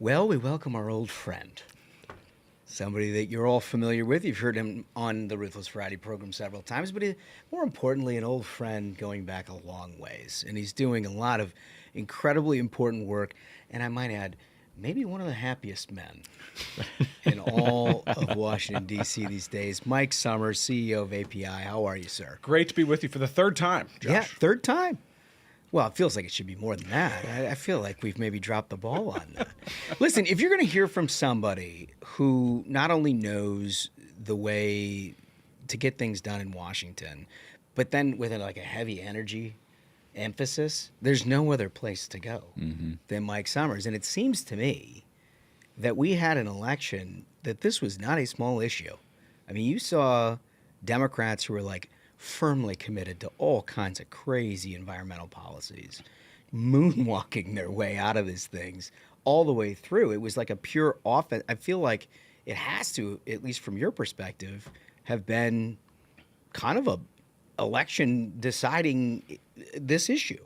Well, we welcome our old friend, somebody that you're all familiar with. You've heard him on the Ruthless Friday program several times, but more importantly, an old friend going back a long ways. And he's doing a lot of incredibly important work, and I might add, maybe one of the happiest men in all of Washington, D.C. these days. Mike Sommers, CEO of API. How are you, sir? Great to be with you for the third time, Josh. Yeah, third time. Well, it feels like it should be more than that. I feel like we've maybe dropped the ball on that. Listen, if you're going to hear from somebody who not only knows the way to get things done in Washington, but then with like a heavy energy emphasis, there's no other place to go than Mike Sommers. And it seems to me that we had an election that this was not a small issue. I mean, you saw Democrats who were like firmly committed to all kinds of crazy environmental policies, moonwalking their way out of these things all the way through. It was like a pure offense. I feel like it has to, at least from your perspective, have been kind of a election deciding this issue.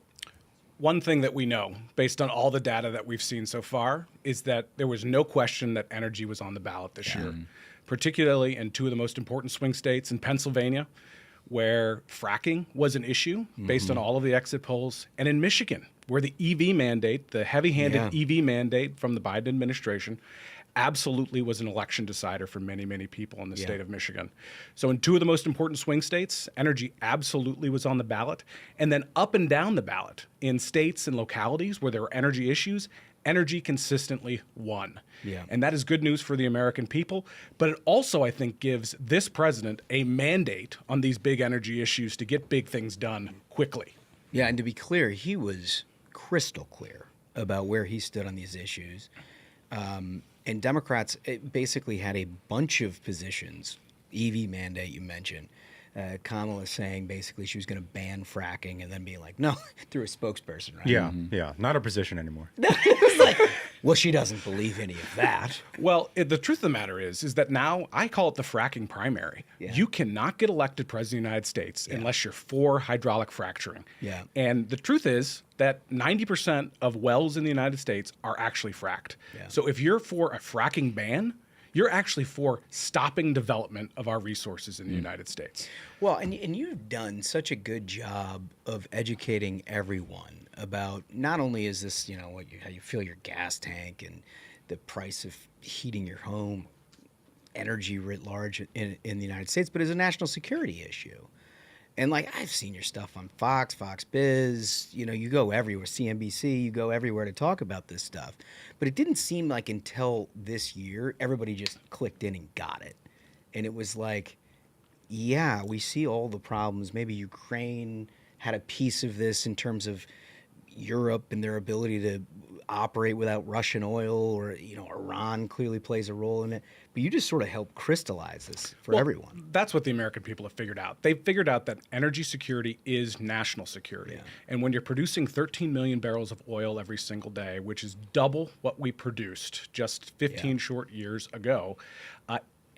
One thing that we know, based on all the data that we've seen so far, is that there was no question that energy was on the ballot this year, particularly in two of the most important swing states in Pennsylvania, where fracking was an issue based on all of the exit polls, and in Michigan, where the EV mandate, the heavy-handed EV mandate from the Biden administration, absolutely was an election decider for many, many people in the state of Michigan. So in two of the most important swing states, energy absolutely was on the ballot. And then up and down the ballot in states and localities where there were energy issues, energy consistently won. And that is good news for the American people. But it also, I think, gives this president a mandate on these big energy issues to get big things done quickly. Yeah, and to be clear, he was crystal clear about where he stood on these issues. And Democrats basically had a bunch of positions. EV mandate, you mentioned. Kamala saying basically she was going to ban fracking and then being like, no, through a spokesperson, right? Yeah, not her position anymore. Well, she doesn't believe any of that. Well, the truth of the matter is that now I call it the fracking primary. You cannot get elected president of the United States unless you're for hydraulic fracturing. And the truth is that 90% of wells in the United States are actually fracked. So if you're for a fracking ban, you're actually for stopping development of our resources in the United States. Well, and you've done such a good job of educating everyone about not only is this, how you fill your gas tank and the price of heating your home, energy writ large in the United States, but as a national security issue. And like I've seen your stuff on Fox Biz, you go everywhere, CNBC, you go everywhere to talk about this stuff. But it didn't seem like until this year, everybody just clicked in and got it. And it was like, yeah, we see all the problems. Maybe Ukraine had a piece of this in terms of Europe and their ability to operate without Russian oil, or Iran clearly plays a role in it. But you just sort of help crystallize this for everyone. That's what the American people have figured out. They've figured out that energy security is national security. And when you're producing 13 million barrels of oil every single day, which is double what we produced just 15 short years ago,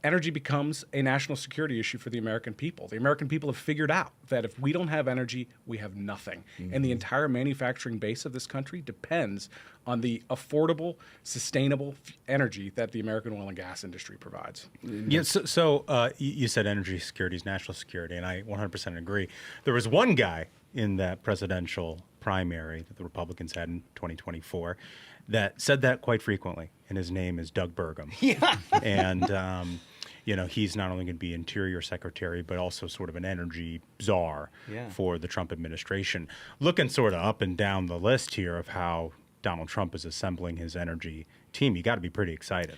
energy becomes a national security issue for the American people. The American people have figured out that if we don't have energy, we have nothing. And the entire manufacturing base of this country depends on the affordable, sustainable energy that the American oil and gas industry provides. Yeah, so you said energy security is national security, and I 100% agree. There was one guy in that presidential primary that the Republicans had in 2024 that said that quite frequently, and his name is Doug Burgum. And he's not only going to be Interior Secretary, but also sort of an energy czar for the Trump administration. Looking sort of up and down the list here of how Donald Trump is assembling his energy team, you got to be pretty excited.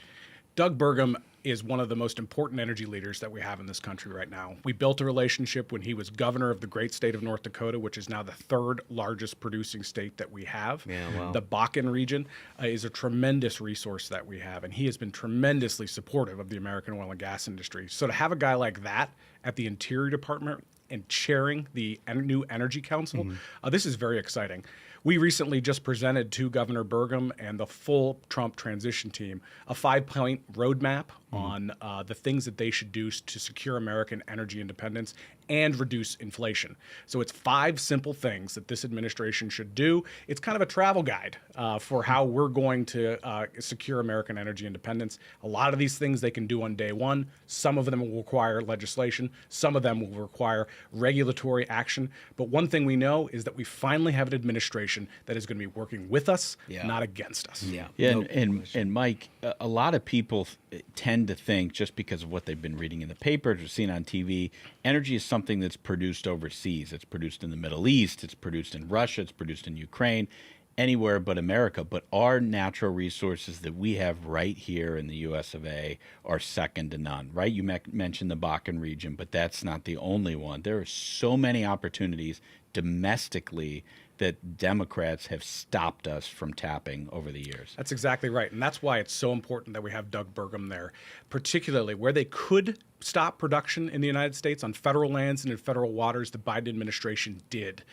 Doug Burgum is one of the most important energy leaders that we have in this country right now. We built a relationship when he was governor of the great state of North Dakota, which is now the third largest producing state that we have. The Bakken region is a tremendous resource that we have, and he has been tremendously supportive of the American oil and gas industry. So to have a guy like that at the Interior Department and chairing the new Energy Council, this is very exciting. We recently just presented to Governor Burgum and the full Trump transition team a 5-point roadmap on the things that they should do to secure American energy independence and reduce inflation. So it's 5 simple things that this administration should do. It's kind of a travel guide for how we're going to secure American energy independence. A lot of these things they can do on day one. Some of them will require legislation. Some of them will require regulatory action. But one thing we know is that we finally have an administration that is going to be working with us, not against us. Yeah, and Mike, a lot of people tend to think, just because of what they've been reading in the papers or seen on TV, energy is something that's produced overseas. It's produced in the Middle East. It's produced in Russia. It's produced in Ukraine, anywhere but America. But our natural resources that we have right here in the U.S. of A. are second to none, right? You mentioned the Bakken region, but that's not the only one. There are so many opportunities domestically that Democrats have stopped us from tapping over the years. That's exactly right. And that's why it's so important that we have Doug Burgum there, particularly where they could stop production in the United States on federal lands and in federal waters. The Biden administration did.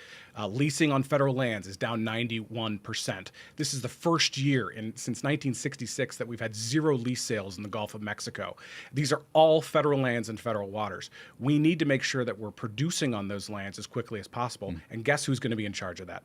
Leasing on federal lands is down 91%. This is the first year since 1966 that we've had 0 lease sales in the Gulf of Mexico. These are all federal lands and federal waters. We need to make sure that we're producing on those lands as quickly as possible. And guess who's going to be in charge of that?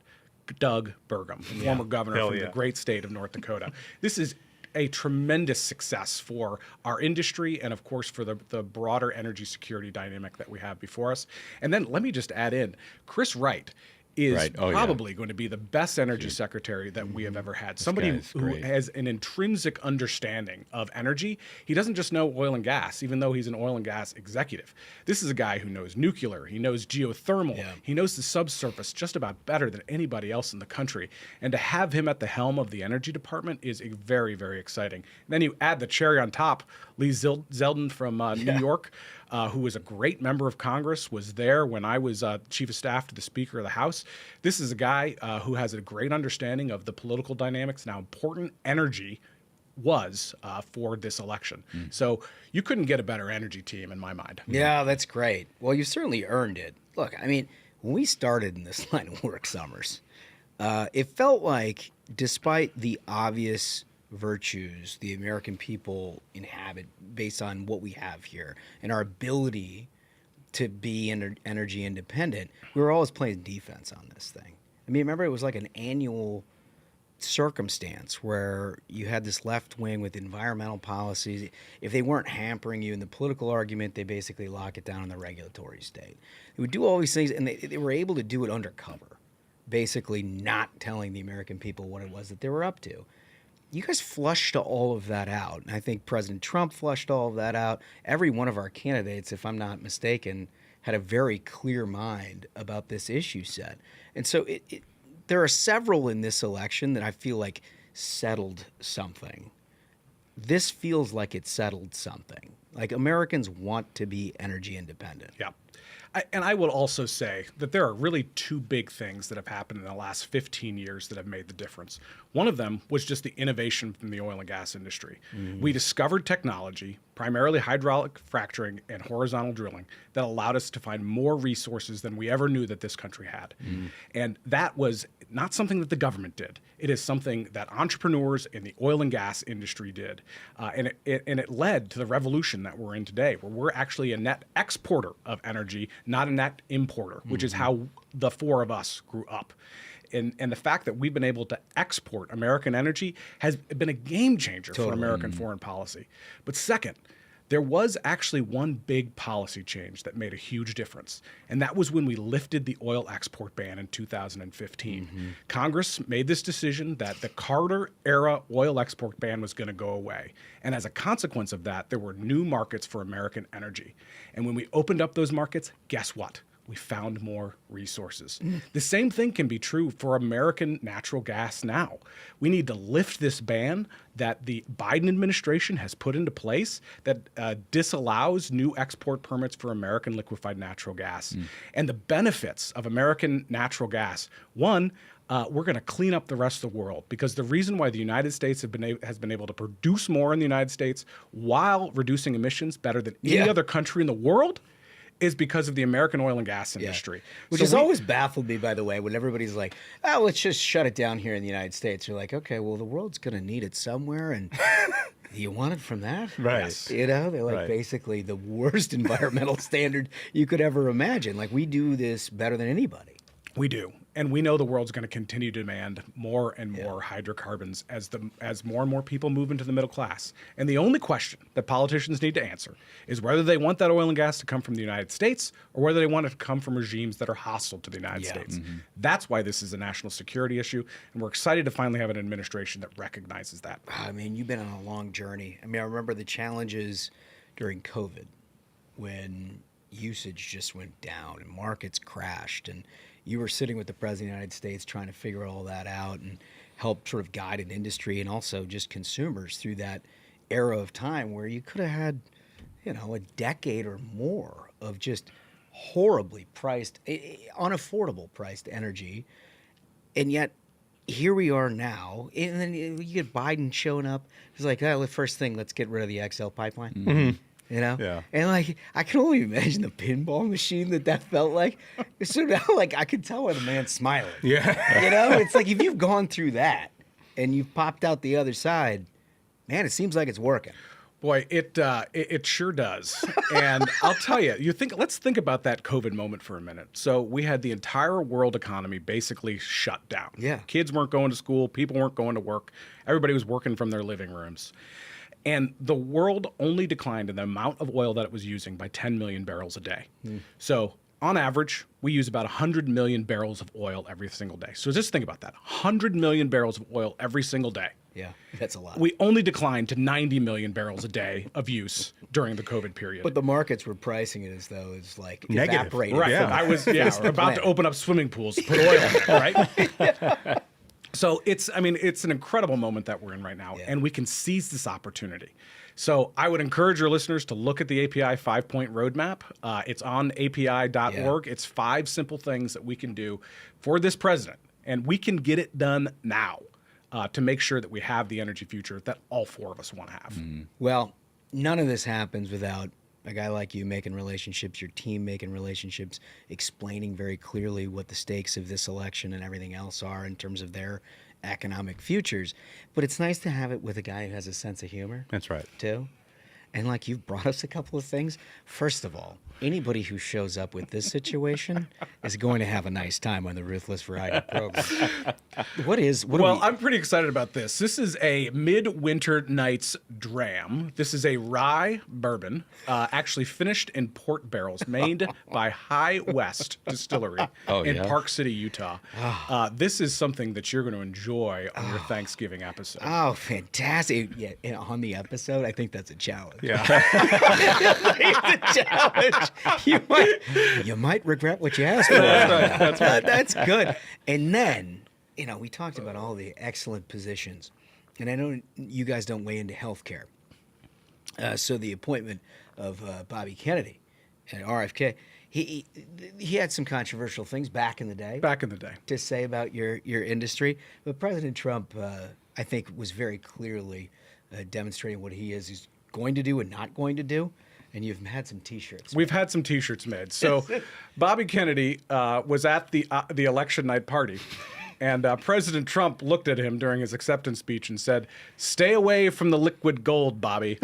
Doug Burgum, the former governor from the great state of North Dakota. This is a tremendous success for our industry and, of course, for the broader energy security dynamic that we have before us. And then let me just add in, Chris Wright is probably going to be the best energy secretary that we have ever had. Somebody who has an intrinsic understanding of energy. He doesn't just know oil and gas, even though he's an oil and gas executive. This is a guy who knows nuclear. He knows geothermal. He knows the subsurface just about better than anybody else in the country. And to have him at the helm of the energy department is very, very exciting. And then you add the cherry on top, Lee Zeldin from New York, who was a great member of Congress, was there when I was chief of staff to the Speaker of the House. This is a guy who has a great understanding of the political dynamics and how important energy was for this election. So you couldn't get a better energy team in my mind. Yeah, that's great. Well, you certainly earned it. Look, I mean, when we started in this line of work, Sommers, it felt like despite the obvious virtues the American people inhabit based on what we have here and our ability to be energy independent, we were always playing defense on this thing. I mean, remember, it was like an annual circumstance where you had this left wing with environmental policies. If they weren't hampering you in the political argument, they basically lock it down in the regulatory state. They would do all these things, and they were able to do it undercover, basically not telling the American people what it was that they were up to. You guys flushed all of that out. And I think President Trump flushed all of that out. Every one of our candidates, if I'm not mistaken, had a very clear mind about this issue set. And so there are several in this election that I feel like settled something. This feels like it settled something. Like, Americans want to be energy independent. Yeah. And I will also say that there are really 2 big things that have happened in the last 15 years that have made the difference. One of them was just the innovation from the oil and gas industry. We discovered technology, primarily hydraulic fracturing and horizontal drilling, that allowed us to find more resources than we ever knew that this country had. And that was not something that the government did. It is something that entrepreneurs in the oil and gas industry did. And it led to the revolution that we're in today, where we're actually a net exporter of energy, not a net importer, which is how the 4 of us grew up. And the fact that we've been able to export American energy has been a game changer for American foreign policy. But second, there was actually one big policy change that made a huge difference, and that was when we lifted the oil export ban in 2015. Congress made this decision that the Carter-era oil export ban was going to go away, and as a consequence of that, there were new markets for American energy. And when we opened up those markets, guess what? We found more resources. The same thing can be true for American natural gas now. We need to lift this ban that the Biden administration has put into place that disallows new export permits for American liquefied natural gas. And the benefits of American natural gas, one, we're going to clean up the rest of the world, because the reason why the United States has been able to produce more in the United States while reducing emissions better than any other country in the world is because of the American oil and gas industry. Which So has we- always baffled me, by the way, when everybody's like, oh, let's just shut it down here in the United States. You're like, okay, well, the world's going to need it somewhere. And do you want it from that? Right. Yes. You know, they're like Right. basically the worst environmental standard you could ever imagine. Like, we do this better than anybody. We do. And we know the world's going to continue to demand more and more hydrocarbons as more and more people move into the middle class. And the only question that politicians need to answer is whether they want that oil and gas to come from the United States or whether they want it to come from regimes that are hostile to the United States. That's why this is a national security issue. And we're excited to finally have an administration that recognizes that. I mean, you've been on a long journey. I mean, I remember the challenges during COVID when usage just went down and markets crashed, and you were sitting with the President of the United States trying to figure all that out and help sort of guide an industry and also just consumers through that era of time where you could have had, you know, a decade or more of just horribly priced, unaffordable priced energy. And yet here we are now. And then you get Biden showing up. He's like, oh, the first thing, let's get rid of the XL pipeline. You know? Yeah. And like, I can only imagine the pinball machine that felt like. So now, like, I could tell why the man's smiling. Yeah. You know? It's like, if you've gone through that and you've popped out the other side, man, it seems like it's working. Boy, it sure does. And I'll tell you, let's think about that COVID moment for a minute. So we had the entire world economy basically shut down. Yeah. Kids weren't going to school, people weren't going to work, everybody was working from their living rooms. And the world only declined in the amount of oil that it was using by 10 million barrels a day. So on average, we use about 100 million barrels of oil every single day. So just think about that, 100 million barrels of oil every single day. Yeah, that's a lot. We only declined to 90 million barrels a day of use during the COVID period. But the markets were pricing it as though it's like Negative. evaporated. right, Yeah. I was about to planet. open up swimming pools, put oil in it, right? So it's an incredible moment that we're in right now, Yeah. and we can seize this opportunity. So I would encourage your listeners to look at the API 5-point roadmap. It's on api.org. Yeah. It's 5 simple things that we can do for this president, and we can get it done now to make sure that we have the energy future that all 4 of us want to have. Well, none of this happens without a guy like you making relationships, your team making relationships, explaining very clearly what the stakes of this election and everything else are in terms of their economic futures. But it's nice to have it with a guy who has a sense of humor. That's right. Too. And like, you've brought us a couple of things. First of all, anybody who shows up with this situation is going to have a nice time on the Ruthless Variety program. I'm pretty excited about this. This is a Midwinter Nights Dram. This is a rye bourbon, actually finished in port barrels, made by High West Distillery in Park City, Utah. This is something that you're going to enjoy on your Thanksgiving episode. Oh, fantastic. Yeah, and on the episode, I think that's a challenge. Yeah. It's a challenge. You might regret what you asked for. That's right. That's good. And then, you know, we talked about all the excellent positions. And I know you guys don't weigh into healthcare. So the appointment of Bobby Kennedy at RFK, he had some controversial things back in the day. Back in the day. To say about your industry. But President Trump, I think, was very clearly demonstrating what he's going to do and not going to do. And you've had some T-shirts. We've had some T-shirts made. So Bobby Kennedy was at the election night party. And President Trump looked at him during his acceptance speech and said, "Stay away from the liquid gold, Bobby."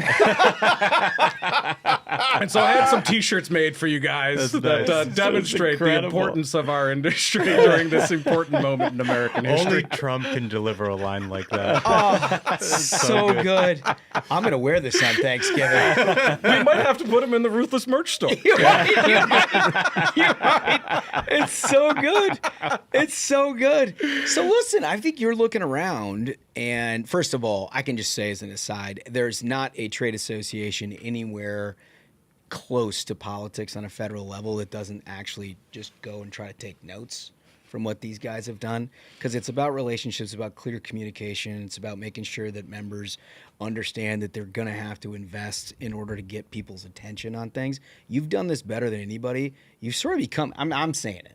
And so I had some T-shirts made for you guys that demonstrate the importance of our industry during this important moment in American history. Only Trump can deliver a line like that. Oh, so good. I'm going to wear this on Thanksgiving. We might have to put them in the Ruthless merch store. You're right. You're right. It's so good. It's so good. So listen, I think you're looking around, and first of all, I can just say as an aside, there's not a trade association anywhere close to politics on a federal level that doesn't actually just go and try to take notes from what these guys have done, because it's about relationships, about clear communication. It's about making sure that members understand that they're going to have to invest in order to get people's attention on things. You've done this better than anybody. You've sort of become, I'm saying it.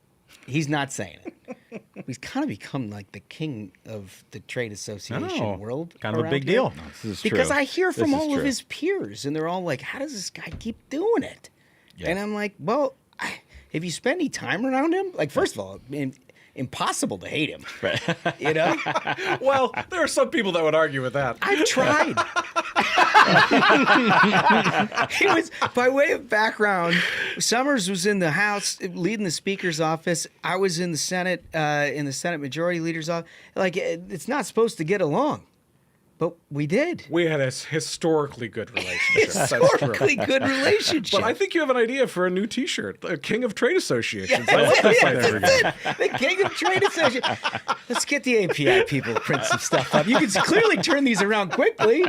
He's not saying it. He's kind of become like the king of the trade association world. Kind of a around big here. deal. This is Because true. I hear from This is all of true. his peers, and they're all like, how does this guy keep doing it? Yeah. And I'm like, well, have you spent any time around him? Like, first of all, impossible to hate him. Right. You know? Well, there are some people that would argue with that. I've tried. He was, by way of background, Sommers was in the House leading the Speaker's office. I was in the Senate Majority Leader's office. Like, it's not supposed to get along. But we did. We had a historically good relationship. Historically good relationship. But I think you have an idea for a new T-shirt, the King of Trade Associations. Yeah, I love this that's idea. it. The King of Trade Association. Let's get the API people to print some stuff up. You can clearly turn these around quickly.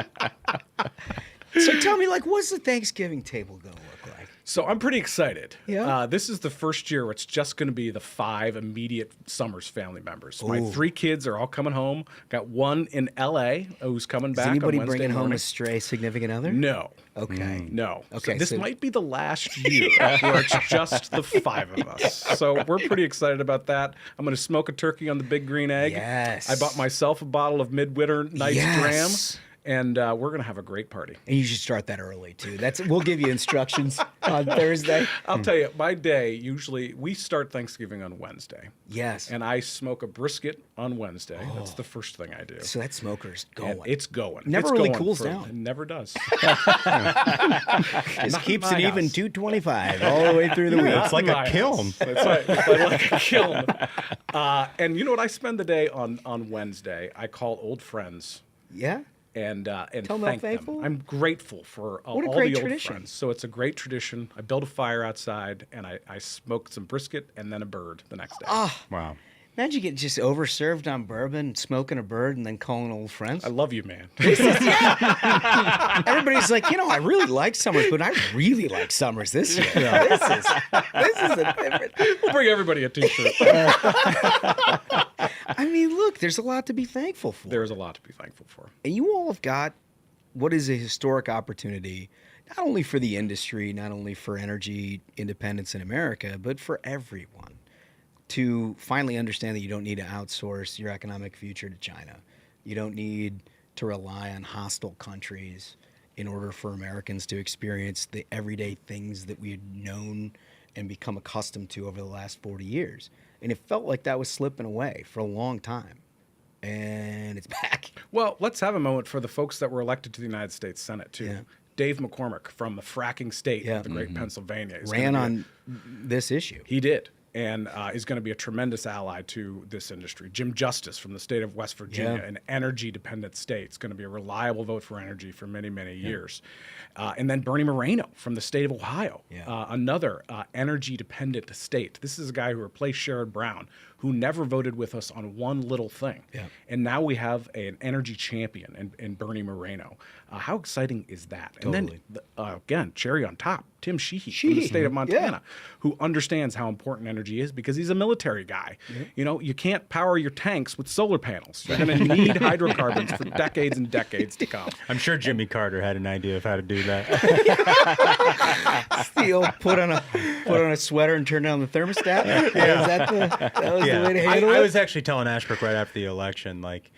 So tell me, like, what's the Thanksgiving table going to look like? So I'm pretty excited. Yeah. This is the first year where it's just going to be the 5 immediate Sommers family members. My 3 kids are all coming home. Got one in L.A. who's coming back Is anybody on Wednesday bringing home morning. a stray significant other? No. Okay. No. Okay, So this so- might be the last year where it's just the 5 of us. So we're pretty excited about that. I'm going to smoke a turkey on the big green egg. Yes. I bought myself a bottle of Midwinter Night's Yes. Dram. And we're going to have a great party. And you should start that early, too. We'll give you instructions on Thursday. I'll tell you, my day, usually, we start Thanksgiving on Wednesday. Yes. And I smoke a brisket on Wednesday. That's the first thing I do. So that smoker's And going. it's going. Never It's really going cools for- down. It never does. Just Not keeps in it my even house. 225 all the way through the week. It's like My a kiln. house. That's right. It's like a kiln. And you know what? I spend the day on Wednesday. I call old friends Yeah? and Tell them thank how thankful? them. I'm grateful for all What a the great old tradition. friends. So it's a great tradition. I build a fire outside, and I smoke some brisket and then a bird the next day. Wow. Imagine you get just overserved on bourbon, smoking a bird, and then calling old friends. I love you, man. Everybody's like, I really like Sommers, but I really like Sommers this year. This is a different. We'll bring everybody a T-shirt. I mean, look, there's a lot to be thankful for. There's a lot to be thankful for. And you all have got what is a historic opportunity, not only for the industry, not only for energy independence in America, but for everyone to finally understand that you don't need to outsource your economic future to China. You don't need to rely on hostile countries in order for Americans to experience the everyday things that we had known and become accustomed to over the last 40 years. And it felt like that was slipping away for a long time. And it's back. Well, let's have a moment for the folks that were elected to the United States Senate, too. Yeah. Dave McCormick from the fracking state Yeah. of the great Pennsylvania. is Ran gonna on this issue. He did. And is going to be a tremendous ally to this industry. Jim Justice from the state of West Virginia, Yeah. an energy-dependent state, is going to be a reliable vote for energy for many, many years. And then Bernie Moreno from the state of Ohio, Yeah. another energy-dependent state. This is a guy who replaced Sherrod Brown, who never voted with us on one little thing. Yeah. And now we have an energy champion in Bernie Moreno. How exciting is that? Totally. And then, again, cherry on top, Tim Sheehy from the state of Montana, who understands how important energy is because he's a military guy. You know, you can't power your tanks with solar panels. You're going to need hydrocarbons for decades and decades to come. I'm sure Jimmy Carter had an idea of how to do that. The old put on a sweater and turn down the thermostat. That was the way to handle it. I was actually telling Ashbrook right after the election, like,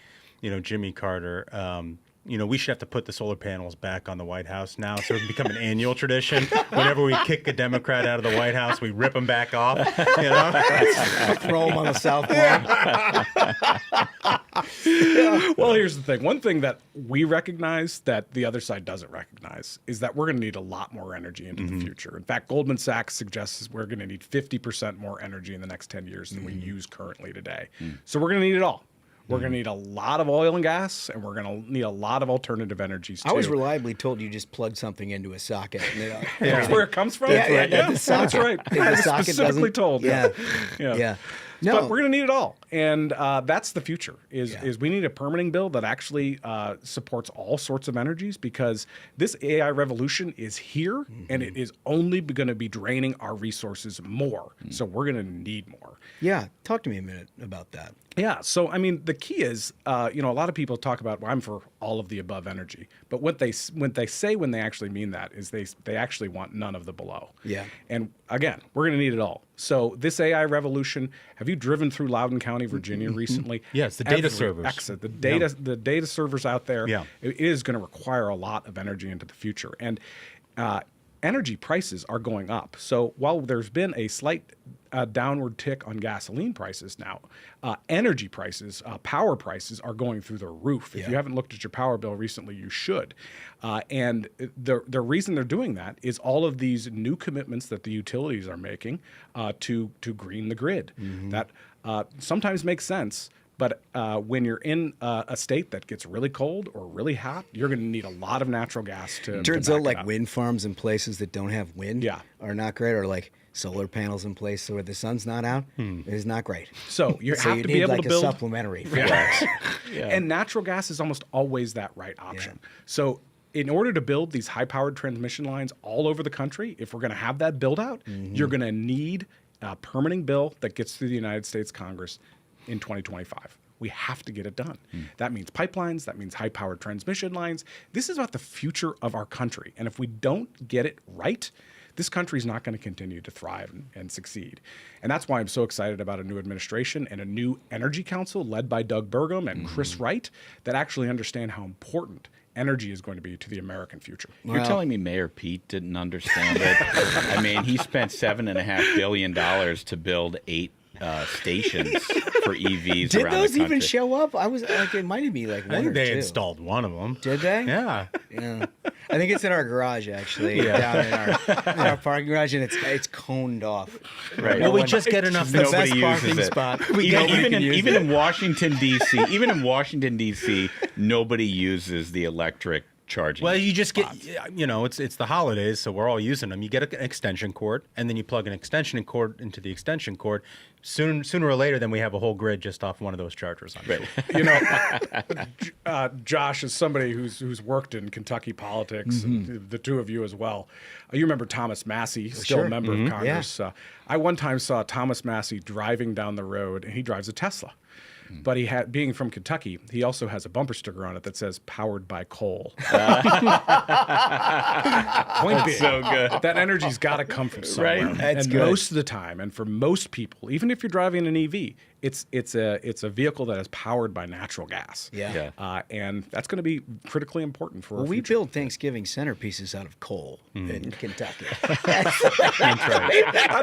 Jimmy Carter, we should have to put the solar panels back on the White House now so it can become an annual tradition. Whenever we kick a Democrat out of the White House, we rip them back off. Throw them on the South Lawn. Well, here's the thing. One thing that we recognize that the other side doesn't recognize is that we're going to need a lot more energy into the future. In fact, Goldman Sachs suggests we're going to need 50% more energy in the next 10 years than we use currently today. So we're going to need it all. We're going to need a lot of oil and gas, and we're going to need a lot of alternative energies, too. I was reliably told you just plug something into a socket. That's where it comes from? Yeah, the that's socket. right. If the I was socket specifically doesn't- told. Yeah. No. But we're going to need it all. And that's the future, is we need a permitting bill that actually supports all sorts of energies because this AI revolution is here, and it is only going to be draining our resources more. So we're going to need more. Yeah. Talk to me a minute about that. Yeah. So, I mean, the key is, a lot of people talk about, well, I'm for all of the above energy. But what they say when they actually mean that is they actually want none of the below. Yeah. And again, we're going to need it all. So this AI revolution, have you driven through Loudoun County, Virginia recently? Yes, the data servers. Exit. The data servers out there, Yeah. it is going to require a lot of energy into the future. And energy prices are going up. So while there's been a slight downward tick on gasoline prices now, energy prices, power prices are going through the roof. If you haven't looked at your power bill recently, you should. And the reason they're doing that is all of these new commitments that the utilities are making to green the grid. That sometimes makes sense. But when you're in a state that gets really cold or really hot, you're going to need a lot of natural gas to. Turns back out, it like up. wind farms in places that don't have wind, Yeah. are not great, or like solar panels in places where the sun's not out is not great. So you So have you to need be able like to a build. supplementary. For And natural gas is almost always that right option. So in order to build these high-powered transmission lines all over the country, if we're going to have that build-out, you're going to need a permitting bill that gets through the United States Congress in 2025. We have to get it done. That means pipelines. That means high-powered transmission lines. This is about the future of our country. And if we don't get it right, this country is not going to continue to thrive and succeed. And that's why I'm so excited about a new administration and a new energy council led by Doug Burgum and Chris Wright that actually understand how important energy is going to be to the American future. You're telling me Mayor Pete didn't understand it? I mean, he spent $7.5 billion to build 8 stations for EVs Did around those the country. even show up? I was like, it might be like one I think or they two. installed one of them. Did they? Yeah. Yeah. I think it's in our garage actually, down in our parking garage, and it's coned off. Right. Well, we just get enough. The Nobody best uses parking it. spot. Even in Washington D.C., nobody uses the electric charging. Well, you just spots. get, it's the holidays, so we're all using them. You get an extension cord, and then you plug an extension cord into the extension cord. Sooner or later, then we have a whole grid just off one of those chargers. I'm sure. Josh, as somebody who's worked in Kentucky politics, and the two of you as well, you remember Thomas Massey, still Sure. a member of Congress. I one time saw Thomas Massey driving down the road, and he drives a Tesla. But being from Kentucky, he also has a bumper sticker on it that says "powered by coal." Point being, so good. that energy's got to come from somewhere. Right. That's and good. most of the time, and for most people, even if you're driving an EV, it's a vehicle that is powered by natural gas. Yeah. And that's going to be critically important for. Well, our we future. build Thanksgiving centerpieces out of coal in Kentucky. I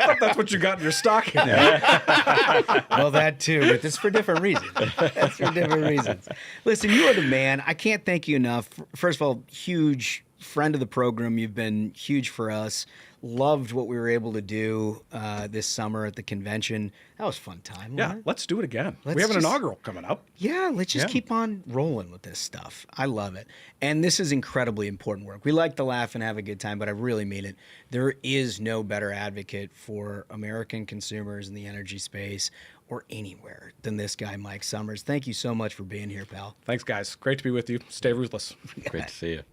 thought that's what you got in your stocking. Well, that too, but it's for different reasons. That's for different reasons. Listen, you are the man. I can't thank you enough. First of all, huge friend of the program. You've been huge for us. Loved what we were able to do this summer at the convention. That was a fun time. Yeah, wasn't it? let's do it again. Let's We have an just- inaugural coming up. Yeah, let's just Yeah. keep on rolling with this stuff. I love it. And this is incredibly important work. We like to laugh and have a good time, but I really mean it. There is no better advocate for American consumers in the energy space or anywhere than this guy, Mike Sommers. Thank you so much for being here, pal. Thanks, guys. Great to be with you. Stay ruthless. Great to see you.